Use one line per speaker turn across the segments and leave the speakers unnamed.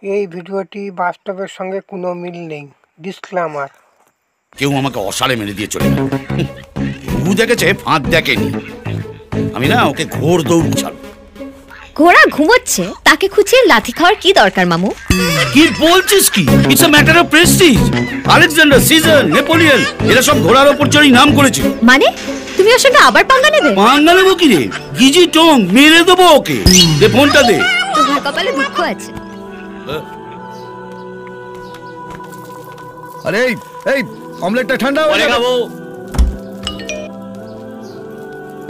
এই ভিডিওটি বাস্তবের সঙ্গে কোনো মিল নেই। ডিসক্লেমার।
কেউ আমাকে অসাড়ে মেরে দিয়ে চলে গেল। ঘু দেখেছে, ফাঁদ দেখেনি। আমি না ওকে ঘোর দৌড় ছাড়ব।
ঘোড়া ঘুমোচ্ছে, তাকে খুঁচিয়ে লাথি খাওয়ার কি দরকার মামু?
কি বলছিস কি? It's a matter of prestige. Alexander, Caesar, Napoleon এরা সব ঘোড়ার ওপর চড়েই নাম করেছে।
মানে তুমি ওর সঙ্গে আবার পাঙ্গা নেবে?
পাঙ্গা নেবো কি রে? গিজি টং মেরে দেবো ওকে। দে ফোনটা দে।
তোমার কপালে দুঃখ আছে।
আরে এই অমলেটটা ঠান্ডা হয়ে যাবে।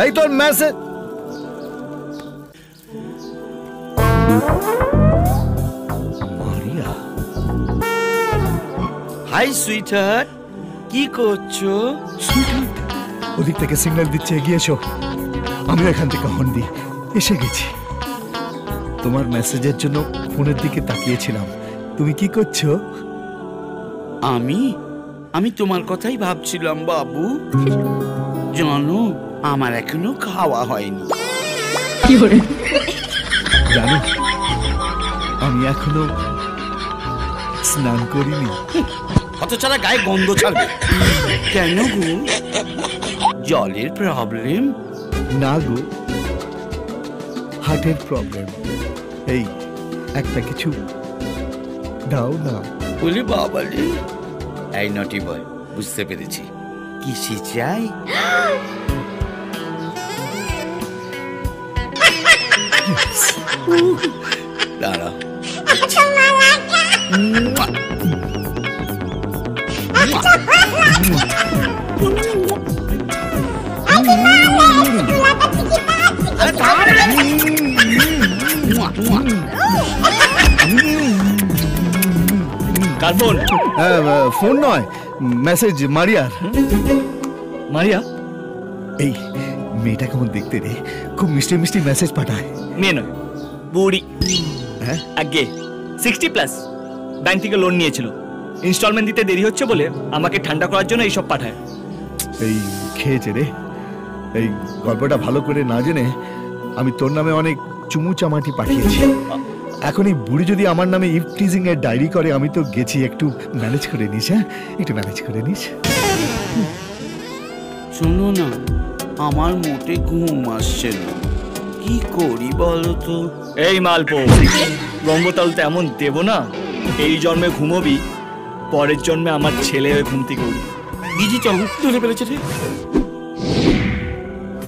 এই তোর মেসেজ। মারিয়া,
হাই সুইটহার্ট, কি করছো?
সুইটহার্ট ওদিক থেকে সিগন্যাল দিচ্ছে, এগিয়ে এসো। আমি এখান থেকে হর্ন দিই এসে গেছি। তোমার মেসেজের জন্য ফোনের দিকে তাকিয়েছিলাম। তুমি কি করছো?
আমি তোমার কথাই ভাবছিলাম বাবু। জানো আমার এখনো খাওয়া হয়নি।
জানো আমি এখনো স্নান করিনি।
কত ছাড়া গায়ে গন্ধ ছাড়বে কেন গো? জলের প্রবলেম?
না গো, হার্টের প্রবলেম। এই একটা কিছু দাও না।
বলি বাবালে, এই নটি বয়, বুঝতে পেরেছি কিসে চাই। দাঁড়া,
কার ফোন? ফোন নয়, মেসেজ মারিয়ার। মারিয়া, এই মেয়েটা কেমন দেখতে রে? খুব মিষ্টি মিষ্টি মেসেজ পাঠায়।
মেয়ে নয়, বুড়ি।
হ্যাঁ,
আগে 60+ ব্যাংক থেকে লোন নিয়েছিল। ইনস্টলমেন্ট দিতে দেরি হচ্ছে বলে আমাকে ঠান্ডা করার জন্য এইসব পাঠায়।
এই খেয়েছে রে। এই গল্পটা ভালো করে না জেনে আমি তোর নামে অনেক চুমু চামাটি পাঠিয়েছি। এখন এই বুড়ি যদি আমার নামে ইভ টিজিং এর ডায়েরি করে, আমি তো গেছি। একটু ম্যানেজ করে নিস। হ্যাঁ, একটু ম্যানেজ করে নিস।
শোনো না, আমার মোটে ঘুম আসছে না, কি করি বলো তো?
এই মালপো, গঙ্গতাল তো এমন দেব না। এই জন্মে ঘুমোবি, পরের জন্মে আমার ছেলে হয়ে ঘুম থেকে উঠবি।
গিজি চল, ধরে ফেলেছে রে।